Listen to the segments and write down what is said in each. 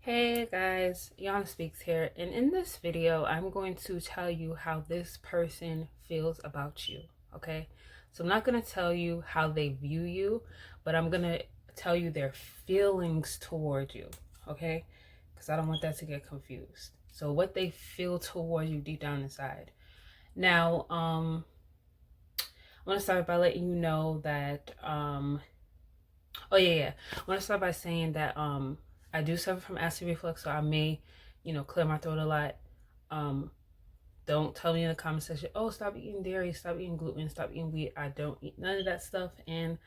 Hey guys, Yana Speaks here, and in this video I'm going to tell you how this person feels about you. Okay, so I'm not going to tell you how they view you, but I'm going to tell you their feelings toward you. Okay, because I don't want that to get confused. So what they feel toward you deep down inside. Now I want to start by letting you know that I want to start by saying that I do suffer from acid reflux, so I may, clear my throat a lot. Um, don't tell me in the comment section, oh, stop eating dairy, stop eating gluten, stop eating wheat. I don't eat none of that stuff, and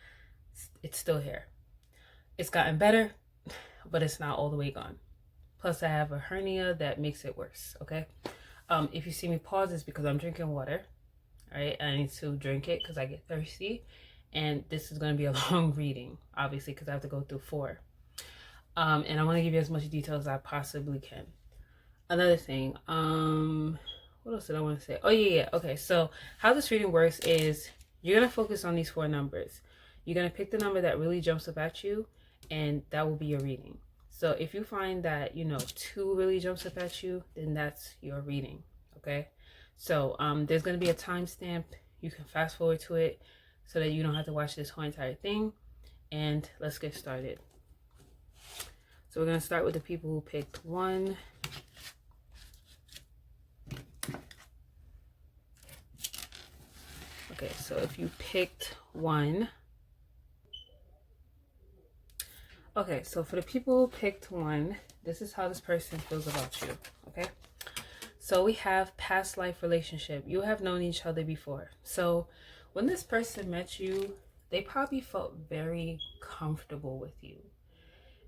it's still here. It's gotten better, but it's not all the way gone. Plus, I have a hernia that makes it worse. Okay. If you see me pause, it's because I'm drinking water. All right, I need to drink it because I get thirsty, and this is going to be a long reading, obviously, because I have to go through 4. And I want to give you as much detail as I possibly can. Another thing, what else did I want to say? Oh yeah. Okay, so how this reading works is you're gonna focus on these 4 numbers. You're gonna pick the number that really jumps up at you, and that will be your reading. So if you find that 2 really jumps up at you, then that's your reading. Okay. So there's gonna be a timestamp. You can fast forward to it so that you don't have to watch this whole entire thing. And let's get started. So we're going to start with the people who picked 1. Okay, so if you picked 1. Okay, so for the people who picked 1, this is how this person feels about you. Okay, so we have past life relationship. You have known each other before. So when this person met you, they probably felt very comfortable with you.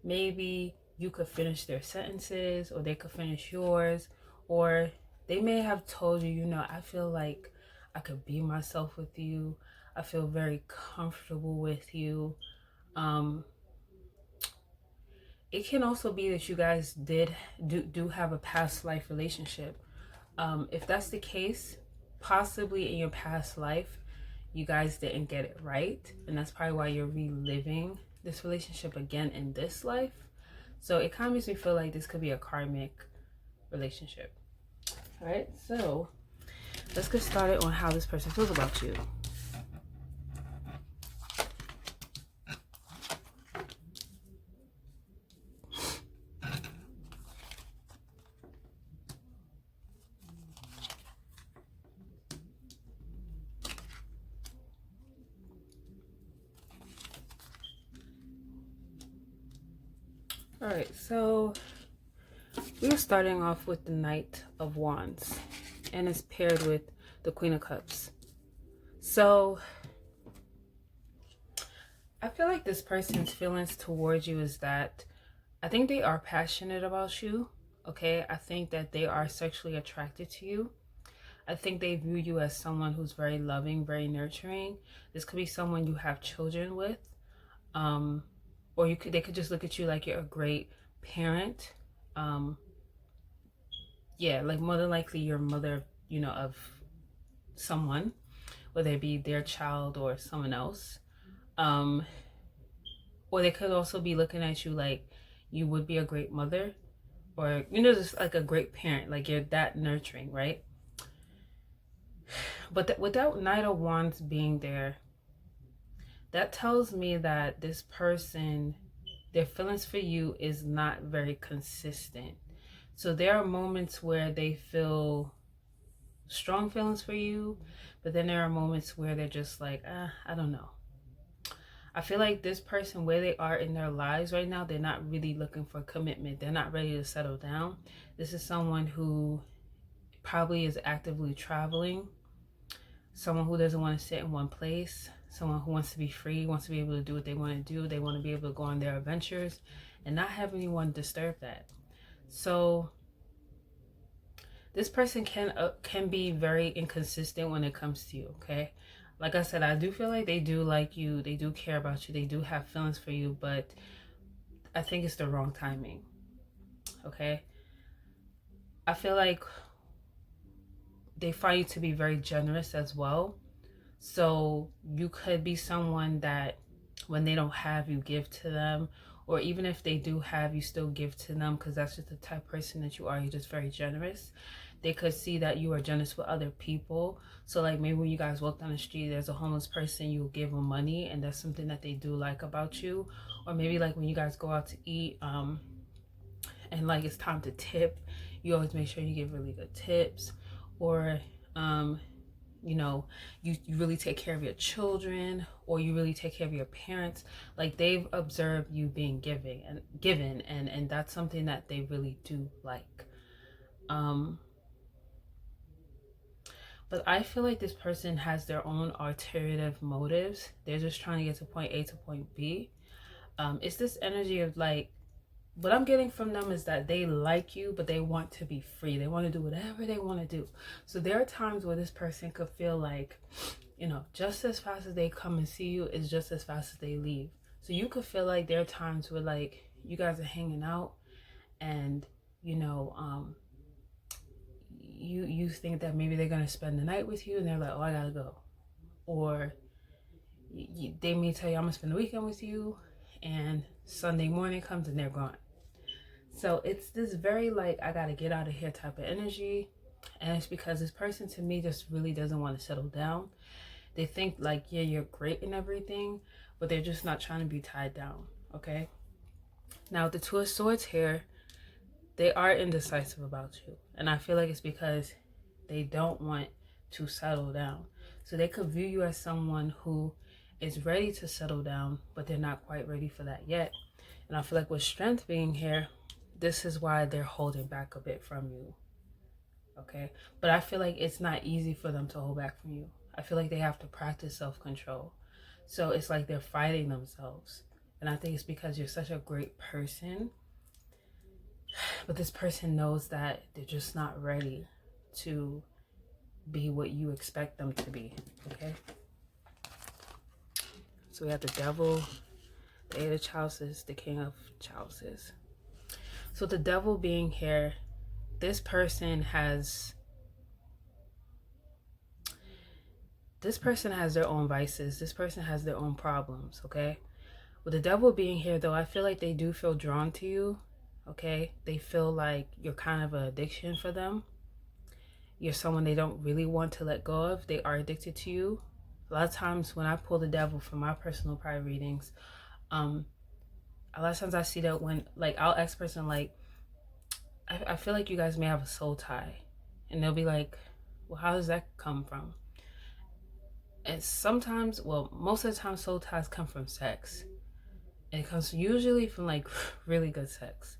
Maybe you could finish their sentences, or they could finish yours, or they may have told you, I feel like I could be myself with you. I feel very comfortable with you. It can also be that you guys do have a past life relationship. If that's the case, possibly in your past life, you guys didn't get it right, and that's probably why you're reliving this relationship again in this life. So it kind of makes me feel like this could be a karmic relationship. All right, so let's get started on how this person feels about you. All right, so we're starting off with the Knight of Wands, and it's paired with the Queen of Cups. So I feel like this person's feelings towards you is that I think they are passionate about you. Okay, I think that they are sexually attracted to you. I think they view you as someone who's very loving, very nurturing. This could be someone you have children with. Or they could just look at you like you're a great parent. Yeah, like more than likely you're a mother, of someone, whether it be their child or someone else. Or they could also be looking at you like you would be a great mother, or just like a great parent, like you're that nurturing, right? But without Knight of Wands being there, that tells me that this person, their feelings for you is not very consistent. So there are moments where they feel strong feelings for you, but then there are moments where they're just like, I don't know. I feel like this person, where they are in their lives right now, they're not really looking for commitment. They're not ready to settle down. This is someone who probably is actively traveling, someone who doesn't want to sit in one place, someone who wants to be free, wants to be able to do what they want to do. They want to be able to go on their adventures and not have anyone disturb that. So this person can be very inconsistent when it comes to you. Okay, like I said, I do feel like they do like you, they do care about you, they do have feelings for you, but I think it's the wrong timing. Okay, I feel like they find you to be very generous as well. So you could be someone that when they don't have, you give to them, or even if they do have, you still give to them because that's just the type of person that you are. You're just very generous. They could see that you are generous with other people. So like maybe when you guys walk down the street, there's a homeless person, you'll give them money, and that's something that they do like about you. Or maybe like when you guys go out to eat, and like it's time to tip, you always make sure you give really good tips. Or you know, you really take care of your children, or you really take care of your parents. Like they've observed you being given, and that's something that they really do like. But I feel like this person has their own alternative motives. They're just trying to get to point A to point B. It's this energy of like, what I'm getting from them is that they like you, but they want to be free. They want to do whatever they want to do. So there are times where this person could feel like, you know, just as fast as they come and see you is just as fast as they leave. So you could feel like there are times where like you guys are hanging out and, you know, you think that maybe they're gonna spend the night with you, and they're like, oh, I gotta go. Or they may tell you, I'm gonna spend the weekend with you, and Sunday morning comes and they're gone. So it's this very like, I gotta get out of here type of energy. And it's because this person to me just really doesn't want to settle down. They think like, yeah, you're great and everything, but they're just not trying to be tied down. Okay, now with the Two of Swords here, they are indecisive about you. And I feel like it's because they don't want to settle down. So they could view you as someone who is ready to settle down, but they're not quite ready for that yet. And I feel like with Strength being here, this is why they're holding back a bit from you. Okay, but I feel like it's not easy for them to hold back from you. I feel like they have to practice self-control. So it's like they're fighting themselves. And I think it's because you're such a great person. But this person knows that they're just not ready to be what you expect them to be. Okay. So we have the Devil, the Eight of Chalices, the King of Chalices. So the Devil being here, this person has their own vices. This person has their own problems. Okay. With the Devil being here though, I feel like they do feel drawn to you. Okay, they feel like you're kind of an addiction for them. You're someone they don't really want to let go of. They are addicted to you. A lot of times when I pull the Devil from my personal private readings, a lot of times I see that when like I'll ask person like, I feel like you guys may have a soul tie, and they'll be like, well, how does that come from? And sometimes, well, most of the time soul ties come from sex. And it comes usually from like really good sex.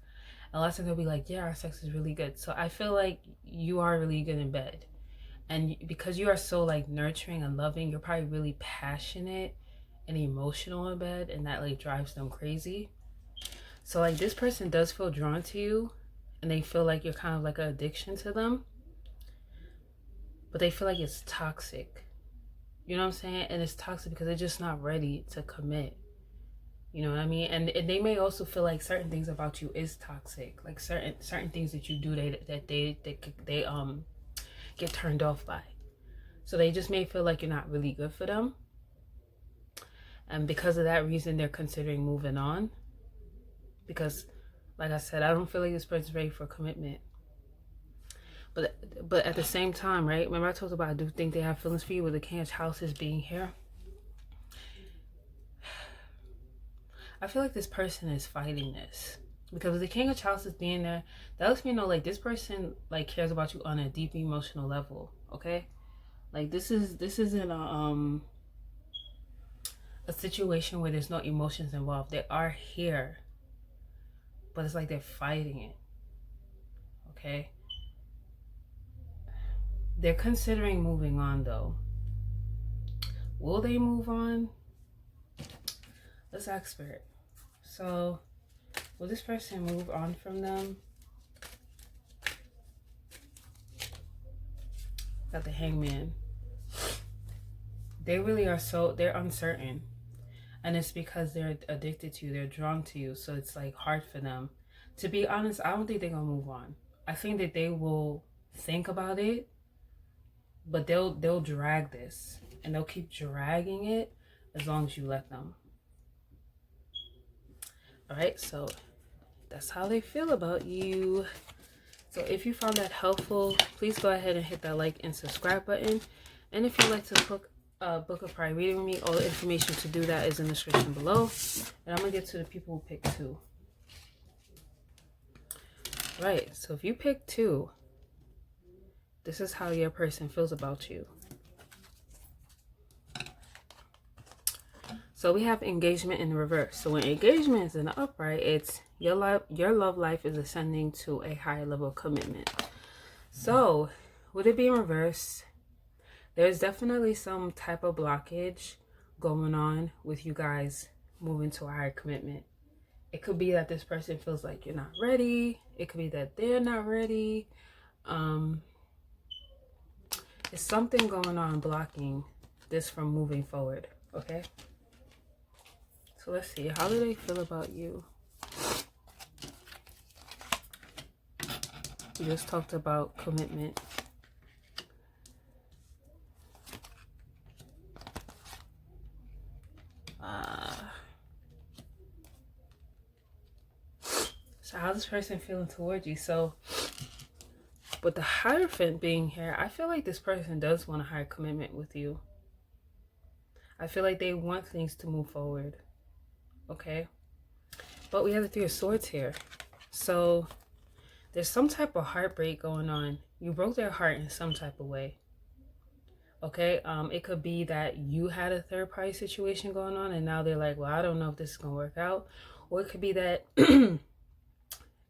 A lot of times they'll be like, yeah, our sex is really good. So I feel like you are really good in bed. And because you are so like nurturing and loving, you're probably really passionate and emotional in bed, and that like drives them crazy. So like this person does feel drawn to you, and they feel like you're kind of like an addiction to them. But they feel like it's toxic. You know what I'm saying? And it's toxic because they're just not ready to commit. You know what I mean? And they may also feel like certain things about you is toxic. Like certain things that you do that they get turned off by. So they just may feel like you're not really good for them. And because of that reason, they're considering moving on. Because, like I said, I don't feel like this person's ready for commitment. But at the same time, right? Remember I talked about I do think they have feelings for you with the King of Chalices being here. I feel like this person is fighting this. Because with the King of Chalices being there, that lets me know like this person like cares about you on a deep emotional level. Okay? Like this isn't a situation where there's no emotions involved. They are here. But it's like they're fighting it. Okay? They're considering moving on though. Will they move on? Let's ask Spirit. So, will this person move on from them? Got the Hangman. They really are they're uncertain. And it's because they're addicted to you. They're drawn to you. So it's like hard for them. To be honest, I don't think they're going to move on. I think that they will think about it. But they'll drag this. And they'll keep dragging it as long as you let them. All right, so that's how they feel about you. So if you found that helpful, please go ahead and hit that like and subscribe button. And if you'd like to book a private reading with me, all the information to do that is in the description below. And I'm going to get to the people who picked 2. Right, so if you pick 2, this is how your person feels about you. So we have engagement in the reverse. So when engagement is in the upright, it's your love life is ascending to a higher level of commitment. So with it being reversed, there's definitely some type of blockage going on with you guys moving to a higher commitment. It could be that this person feels like you're not ready. It could be that they're not ready. There's something going on blocking this from moving forward, okay? So let's see, how do they feel about you? We just talked about commitment. So how's this person feeling towards you? So with the Hierophant being here, I feel like this person does want a higher commitment with you. I feel like they want things to move forward. Okay? But we have the 3 of Swords here. So there's some type of heartbreak going on. You broke their heart in some type of way. Okay? It could be that you had a third party situation going on and now they're like, well, I don't know if this is going to work out. Or it could be that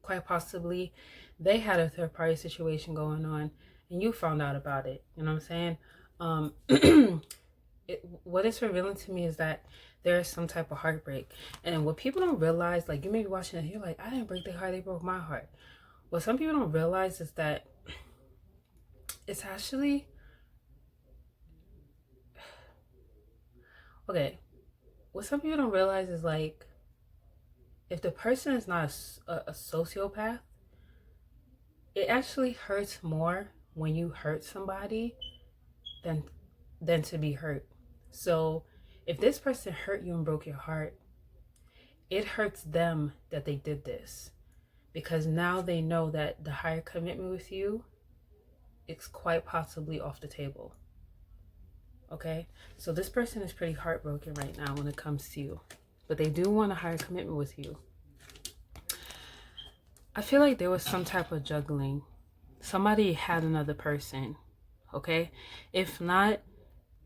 quite possibly they had a third party situation going on and you found out about it. You know what I'm saying? What it's revealing to me is that there is some type of heartbreak. And what people don't realize, like you may be watching it, you're like, I didn't break their heart, they broke my heart. What some people don't realize is that it's actually, okay, what some people don't realize is like, if the person is not a sociopath, it actually hurts more when you hurt somebody than to be hurt. So if this person hurt you and broke your heart, it hurts them that they did this, because now they know that the higher commitment with you is quite possibly off the table. Okay, so this person is pretty heartbroken right now when it comes to you, but they do want a higher commitment with you. I feel like there was some type of juggling. Somebody had another person, okay? If not,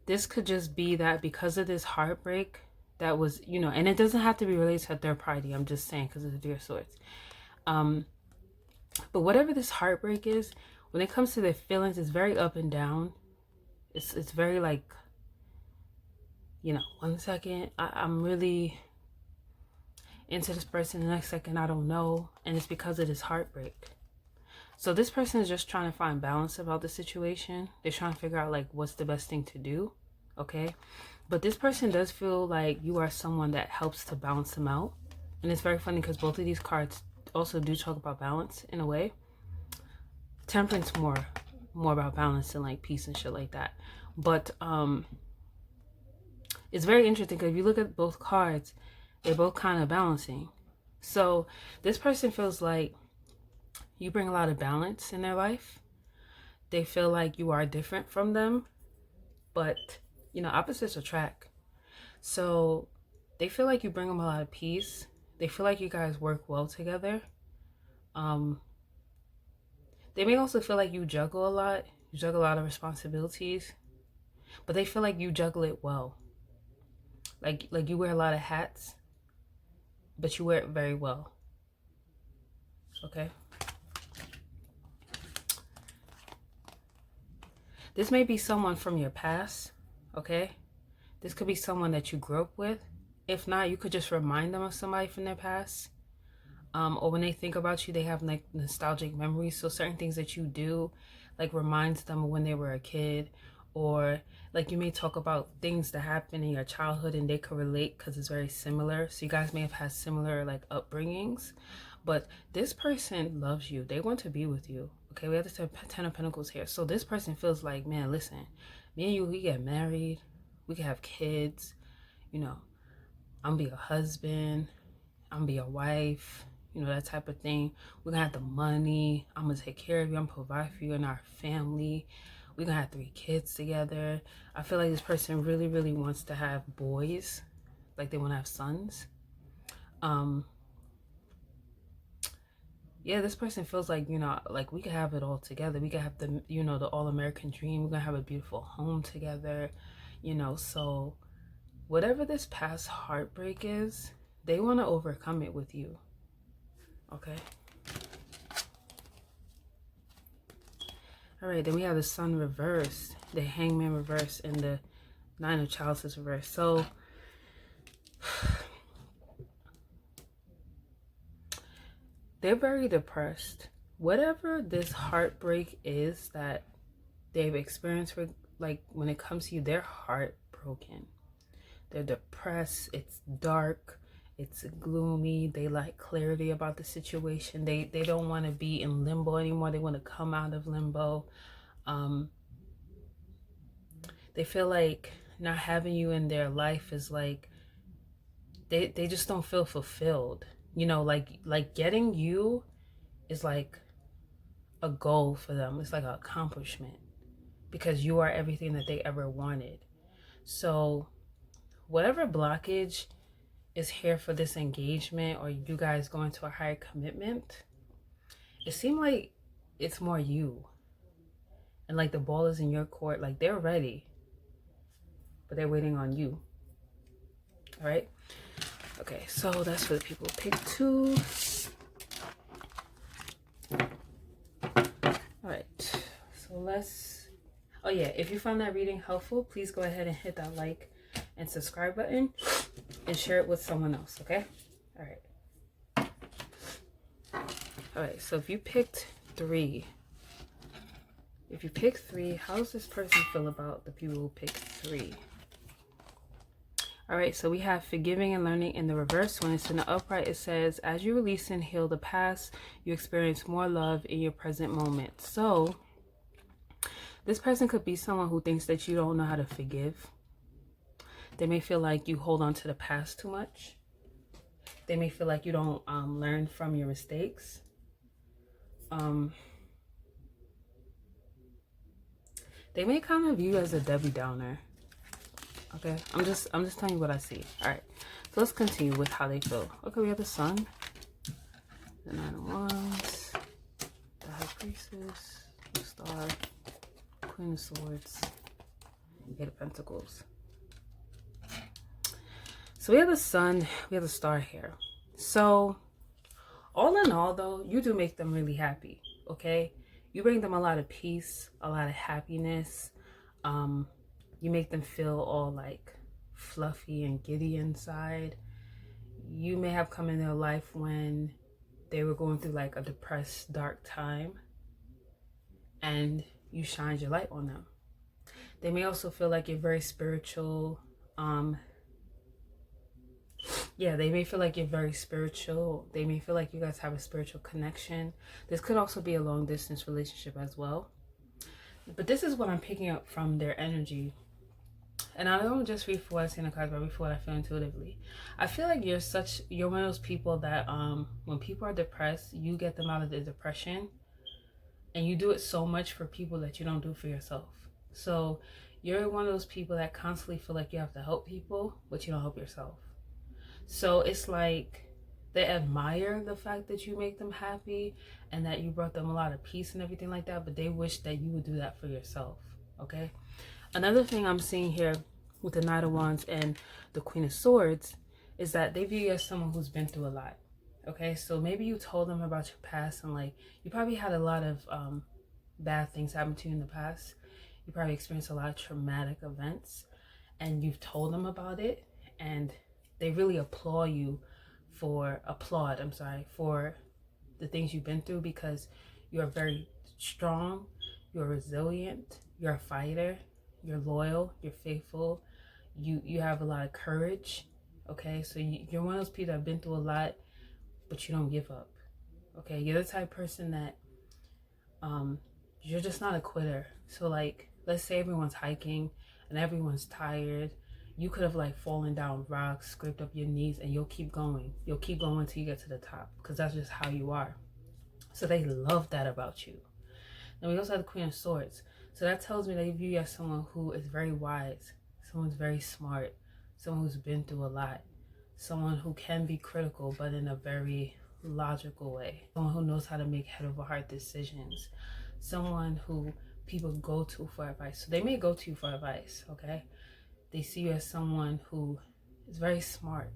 this could just be that because of this heartbreak that was, you know, and it doesn't have to be related to a third party. I'm just saying because of the 3 of Swords. But whatever this heartbreak is, when it comes to their feelings, it's very up and down. It's very like, you know, 1 second, I'm really into this person, the next second I don't know, and it's because of this heartbreak. So this person is just trying to find balance about the situation. They're trying to figure out like what's the best thing to do, okay? But this person does feel like you are someone that helps to balance them out. And it's very funny because both of these cards also do talk about balance in a way. Temperance more about balance and like peace and shit like that. But it's very interesting because if you look at both cards, they're both kind of balancing. So this person feels like you bring a lot of balance in their life. They feel like you are different from them, but you know, opposites attract. So they feel like you bring them a lot of peace. They feel like you guys work well together. They may also feel like you juggle a lot. You juggle a lot of responsibilities, but they feel like you juggle it well. Like you wear a lot of hats, but you wear it very well. Okay. This may be someone from your past. Okay. This could be someone that you grew up with. If not, you could just remind them of somebody from their past. Or when they think about you, they have like nostalgic memories. So certain things that you do like reminds them of when they were a kid. Or like you may talk about things that happened in your childhood and they could relate because it's very similar. So you guys may have had similar like upbringings. But this person loves you. They want to be with you. Okay, we have the 10 of Pentacles here. So this person feels like, man, listen, me and you, we get married. We can have kids. You know, I'm gonna be a husband. I'm gonna be your wife, you know, that type of thing. We're gonna have the money. I'm gonna take care of you. I'm gonna provide for you and our family. We're gonna have 3 kids together. I feel like this person really, really wants to have boys, like they want to have sons. Yeah, this person feels like, you know, like we could have it all together. We could have the, you know, the all-American dream. We're gonna have a beautiful home together, you know. So whatever this past heartbreak is, they want to overcome it with you. Okay. All right, then we have the Sun reversed, the Hangman reversed, and the 9 of Chalices reversed. So they're very depressed. Whatever this heartbreak is that they've experienced, for, like, when it comes to you, they're heartbroken. They're depressed. It's dark. It's gloomy. They like clarity about the situation. They don't want to be in limbo anymore. They want to come out of limbo. They feel like not having you in their life is like, they just don't feel fulfilled. You know, like getting you is like a goal for them. It's like an accomplishment because you are everything that they ever wanted. So whatever blockage is here for this engagement, or you guys going to a higher commitment, it seemed like it's more you. And like the ball is in your court. Like they're ready, but they're waiting on you. All right. Okay, so that's for the people who pick 2. All right, so let's, oh yeah, if you found that reading helpful, please go ahead and hit that like and subscribe button and share it with someone else, okay? All right, so if you picked 3, how does this person feel about the people who picked 3? All right, so we have forgiving and learning in the reverse. When it's in the upright, it says, as you release and heal the past, you experience more love in your present moment. So this person could be someone who thinks that you don't know how to forgive. They may feel like you hold on to the past too much. They may feel like you don't learn from your mistakes. They may kind of view you as a Debbie Downer. Okay, I'm just telling you what I see. All right, so let's continue with how they feel. Okay, we have the Sun, the 9 of Wands, the High Priestess, the Star, Queen of Swords, 8 of Pentacles. So we have the Sun, we have the Star here. So all in all, though, you do make them really happy. Okay, you bring them a lot of peace, a lot of happiness. You make them feel all like fluffy and giddy inside. You may have come in their life when they were going through like a depressed, dark time, and you shined your light on them. They may also feel like you're very spiritual. Yeah, they may feel like you're very spiritual. They may feel like you guys have a spiritual connection. This could also be a long distance relationship as well. But this is what I'm picking up from their energy. And I don't just read for what I see in the cards, but I read for what I feel intuitively. I feel like you're one of those people that when people are depressed, you get them out of the depression, and you do it so much for people that you don't do for yourself. So you're one of those people that constantly feel like you have to help people, but you don't help yourself. So it's like they admire the fact that you make them happy and that you brought them a lot of peace and everything like that, but they wish that you would do that for yourself. Okay. Another thing I'm seeing here with the Knight of Wands and the Queen of Swords is that they view you as someone who's been through a lot. Okay, so maybe you told them about your past, and like you probably had a lot of bad things happen to you in the past. You probably experienced a lot of traumatic events, and you've told them about it, and they really applaud for the things you've been through, because you're very strong, you're resilient, you're a fighter, you're loyal, you're faithful, you have a lot of courage. Okay, so you're one of those people that have been through a lot, but you don't give up. Okay, you're the type of person that you're just not a quitter. So like, let's say everyone's hiking and everyone's tired, you could have like fallen down rocks, scraped up your knees, and you'll keep going. You'll keep going until you get to the top, because that's just how you are. So they love that about you. And we also have the Queen of Swords. So that tells me they view you as someone who is very wise, someone's very smart, someone who's been through a lot, someone who can be critical but in a very logical way, someone who knows how to make head over heart decisions, someone who people go to for advice. So they may go to you for advice, okay? They see you as someone who is very smart.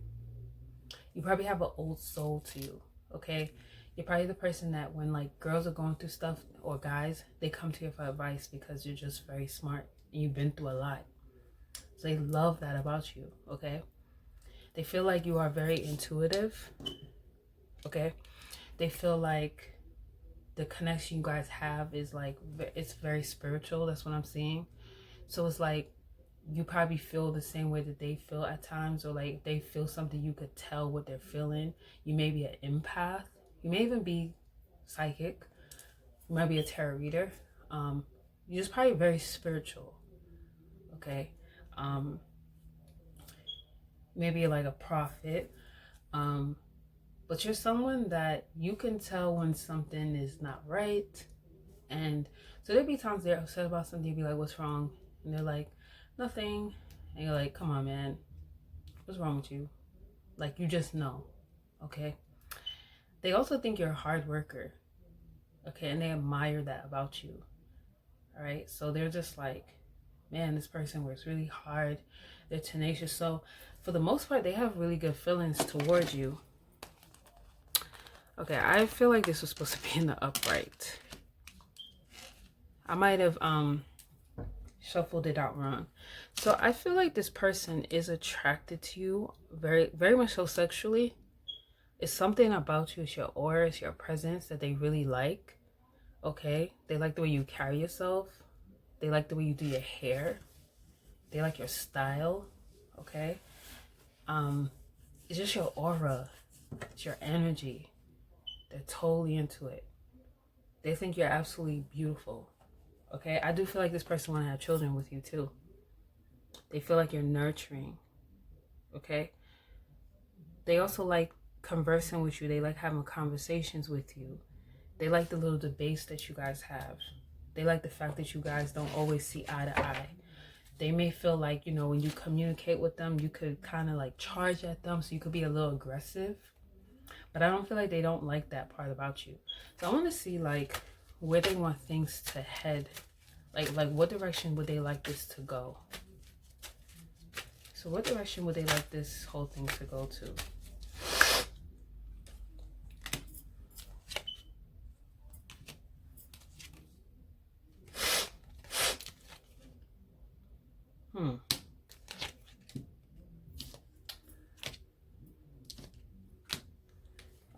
You probably have an old soul to you, okay? You're probably the person that when like girls are going through stuff, or guys, they come to you for advice because you're just very smart and you've been through a lot. So they love that about you, okay? They feel like you are very intuitive, okay? They feel like the connection you guys have is like, it's very spiritual. That's what I'm seeing. So it's like, you probably feel the same way that they feel at times, or like they feel something, you could tell what they're feeling. You may be an empath. You may even be psychic. You might be a tarot reader. You're just probably very spiritual, okay? Maybe like a prophet. But you're someone that you can tell when something is not right. And so there'll be times they're upset about something, you'll be like, what's wrong? And they're like, nothing. And you're like, come on, man, what's wrong with you? Like, you just know, okay? They also think you're a hard worker, okay? And they admire that about you, all right? So they're just like, man, this person works really hard. They're tenacious. So for the most part, they have really good feelings towards you. Okay, I feel like this was supposed to be in the upright. I might have shuffled it out wrong. So I feel like this person is attracted to you very, very much so sexually. It's something about you, it's your aura, it's your presence that they really like, okay? They like the way you carry yourself. They like the way you do your hair. They like your style, okay? It's just your aura. It's your energy. They're totally into it. They think you're absolutely beautiful, okay? I do feel like this person want to have children with you too. They feel like you're nurturing, okay? They also like conversing with you. They like having conversations with you. They like the little debates that you guys have. They like the fact that you guys don't always see eye to eye. They may feel like, you know, when you communicate with them, you could kind of like charge at them, so you could be a little aggressive. But I don't feel like they don't like that part about you. So I want to see like where they want things to head. Like what direction would they like this to go? So what direction would they like this whole thing to go to?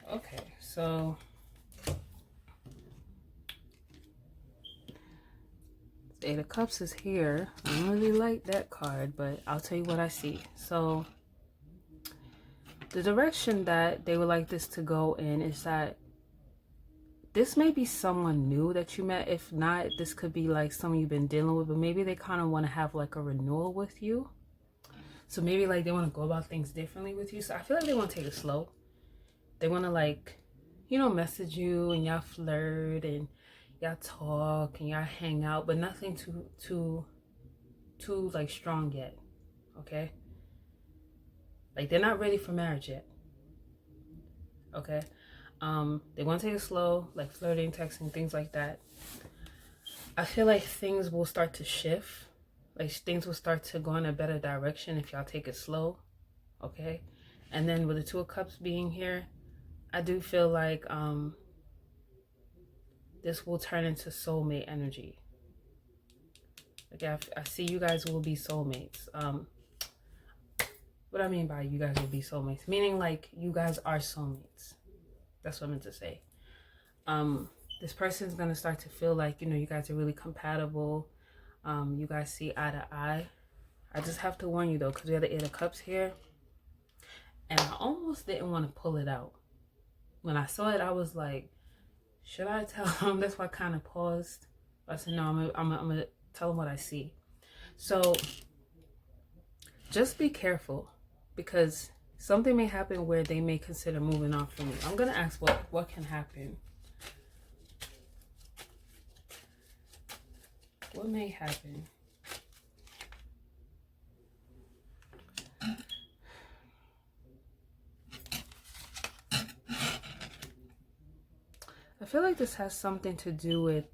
Okay, so Eight of Cups is here. I don't really like that card, but I'll tell you what I see. So the direction that they would like this to go in is that this may be someone new that you met. If not, this could be like someone you've been dealing with, but maybe they kind of want to have like a renewal with you. So maybe like they want to go about things differently with you. So I feel like they want to take it slow. They want to like, you know, message you and y'all flirt and y'all talk and y'all hang out, but nothing too like strong yet, okay? Like they're not ready for marriage yet, okay? They want to take it slow, like flirting, texting, things like that. I feel like things will start to shift. Like things will start to go in a better direction if y'all take it slow, okay? And then with the Two of Cups being here, I do feel like this will turn into soulmate energy. Like I see you guys will be soulmates. What I mean by you guys will be soulmates, meaning like you guys are soulmates. That's what I meant to say. This person's gonna start to feel like, you know, you guys are really compatible. You guys see eye to eye. I just have to warn you though, because we have the Eight of Cups here, and I almost didn't want to pull it out. When I saw it, I was like, should I tell him? That's why I kind of paused. I said, no, I'm gonna tell him what I see. So just be careful, because something may happen where they may consider moving on from you. I'm going to ask what can happen. What may happen? I feel like this has something to do with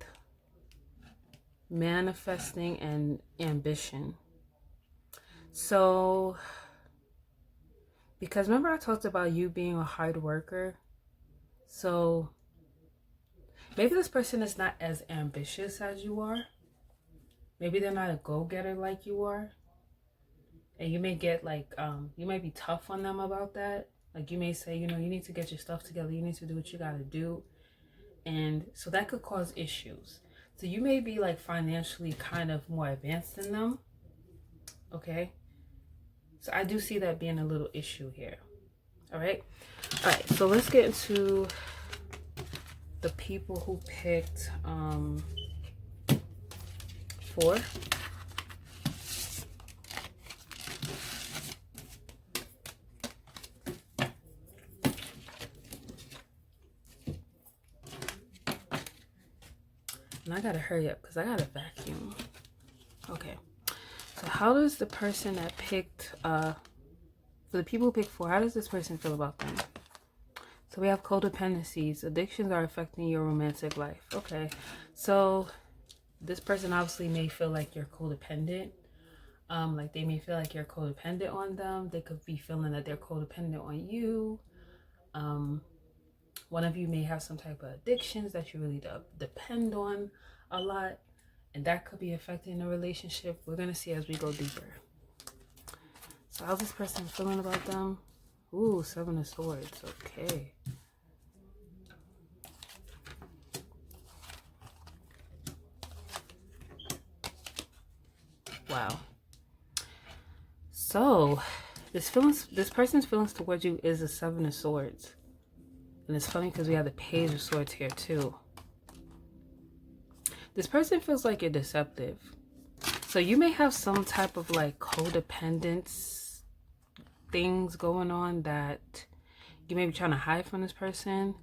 manifesting and ambition. So, because remember I talked about you being a hard worker? So, maybe this person is not as ambitious as you are. Maybe they're not a go-getter like you are. And you may get like, you might be tough on them about that. Like you may say, you know, you need to get your stuff together. You need to do what you got to do. And so that could cause issues. So you may be like financially kind of more advanced than them. Okay. So I do see that being a little issue here. All right. All right. So let's get into the people who picked 4. And I gotta hurry up because I gotta vacuum. Okay. So how does the person that picked, for the people who picked 4, how does this person feel about them? So we have codependencies. Addictions are affecting your romantic life. Okay. So this person obviously may feel like you're codependent. Like they may feel like you're codependent on them. They could be feeling that they're codependent on you. One of you may have some type of addictions that you really depend on a lot, and that could be affecting the relationship. We're going to see as we go deeper. So how's this person feeling about them? Ooh, 7 of Swords. Okay. Wow. So this person's feelings towards you is a 7 of Swords. And it's funny because we have the Page of Swords here too. This person feels like you're deceptive. So you may have some type of like codependence things going on that you may be trying to hide from this person,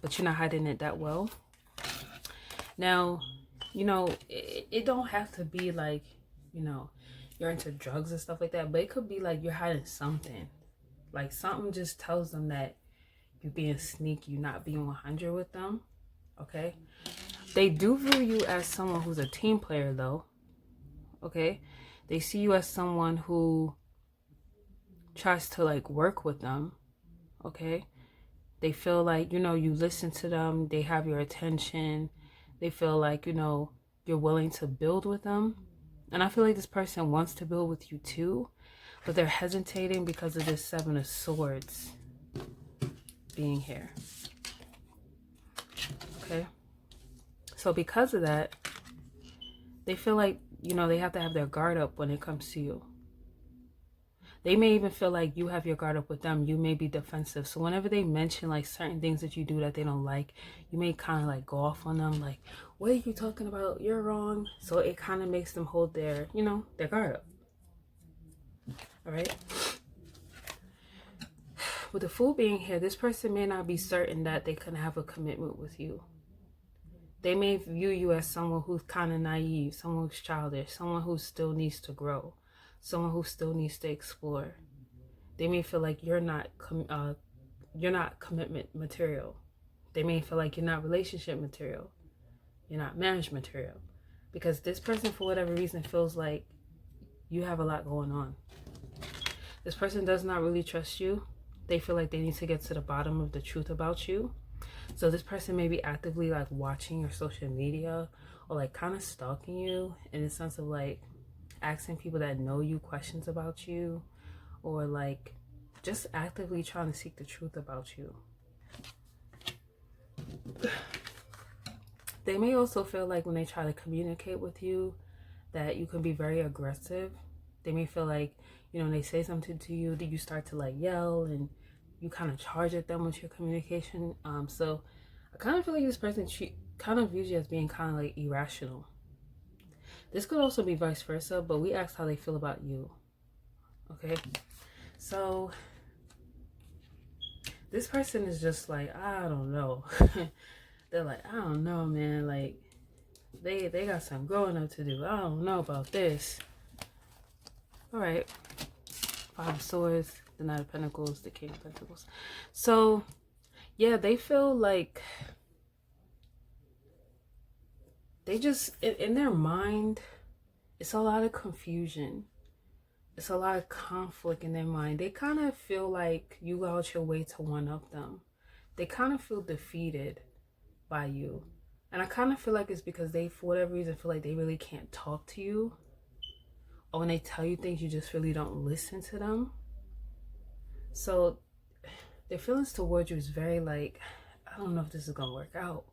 but you're not hiding it that well. Now, you know, it don't have to be like, you know, you're into drugs and stuff like that, but it could be like you're hiding something. Like something just tells them that you're being sneaky, you're not being 100 with them. Okay. They do view you as someone who's a team player though. Okay. They see you as someone who tries to like work with them. Okay. They feel like, you know, you listen to them. They have your attention. They feel like, you know, you're willing to build with them. And I feel like this person wants to build with you too, but they're hesitating because of this 7 of Swords being here. Okay. So because of that, they feel like, you know, they have to have their guard up when it comes to you. They may even feel like you have your guard up with them. You may be defensive. So whenever they mention like certain things that you do that they don't like, you may kind of like go off on them. Like, what are you talking about? You're wrong. So it kind of makes them hold their, you know, their guard up. All right. With the Fool being here, this person may not be certain that they can have a commitment with you. They may view you as someone who's kind of naive, someone who's childish, someone who still needs to grow, someone who still needs to explore. They may feel like you're not commitment material. They may feel like you're not relationship material. You're not marriage material. Because this person, for whatever reason, feels like you have a lot going on. This person does not really trust you. They feel like they need to get to the bottom of the truth about you. So this person may be actively like watching your social media or like kind of stalking you in the sense of like asking people that know you questions about you, or like just actively trying to seek the truth about you. They may also feel like when they try to communicate with you that you can be very aggressive. They may feel like, you know, when they say something to you, that you start to like yell and you kind of charge at them with your communication. So I kind of feel like this person kind of views you as being kind of like irrational. This could also be vice versa, but we asked how they feel about you. Okay, so this person is just like, I don't know. They're like, I don't know, man. Like, they got some growing up to do. I don't know about this. All right. Five of Swords, the Knight of Pentacles, the King of Pentacles. So, yeah, they feel like they just, in their mind, it's a lot of confusion. It's a lot of conflict in their mind. They kind of feel like you go out your way to one-up them. They kind of feel defeated by you. And I kind of feel like it's because they, for whatever reason, feel like they really can't talk to you. Or when they tell you things, you just really don't listen to them. So their feelings towards you is very like, I don't know if this is going to work out.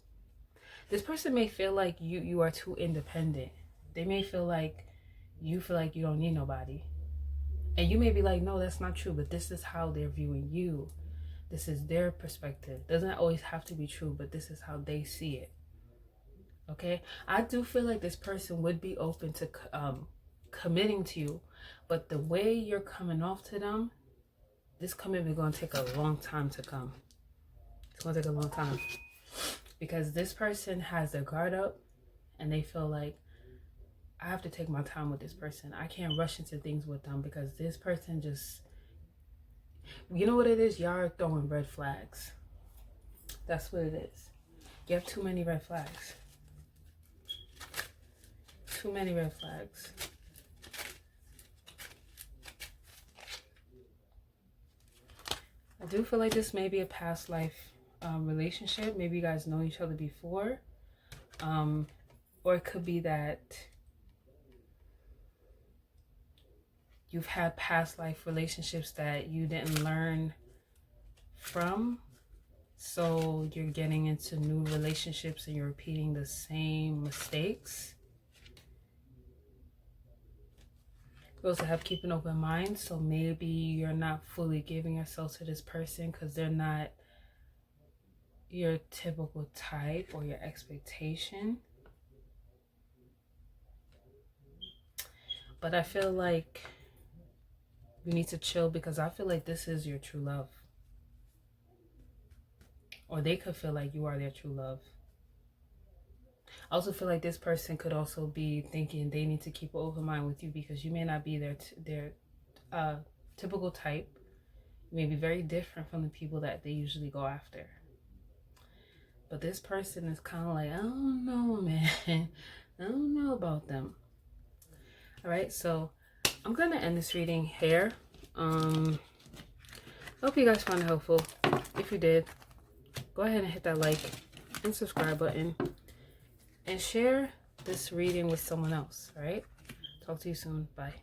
This person may feel like you are too independent. They may feel like you don't need nobody. And you may be like, no, that's not true. But this is how they're viewing you. This is their perspective. Doesn't always have to be true, but this is how they see it. Okay? I do feel like this person would be open to committing to you. But the way you're coming off to them, this commitment is going to take a long time to come. It's going to take a long time. Because this person has their guard up and they feel like, I have to take my time with this person. I can't rush into things with them because this person just, you know what it is? Y'all are throwing red flags. That's what it is. You have too many red flags. Too many red flags. I do feel like this may be a past life relationship. Maybe you guys know each other before. Or it could be that you've had past life relationships that you didn't learn from. So you're getting into new relationships and you're repeating the same mistakes. You also have to keep an open mind. So maybe you're not fully giving yourself to this person because they're not your typical type or your expectation. But I feel like you need to chill because I feel like this is your true love. Or they could feel like you are their true love. I also feel like this person could also be thinking they need to keep an open mind with you because you may not be their typical type. You may be very different from the people that they usually go after. But this person is kind of like, I don't know, man. I don't know about them. All right, so I'm going to end this reading here. Hope you guys found it helpful. If you did, go ahead and hit that like and subscribe button. And share this reading with someone else, all right? Talk to you soon. Bye.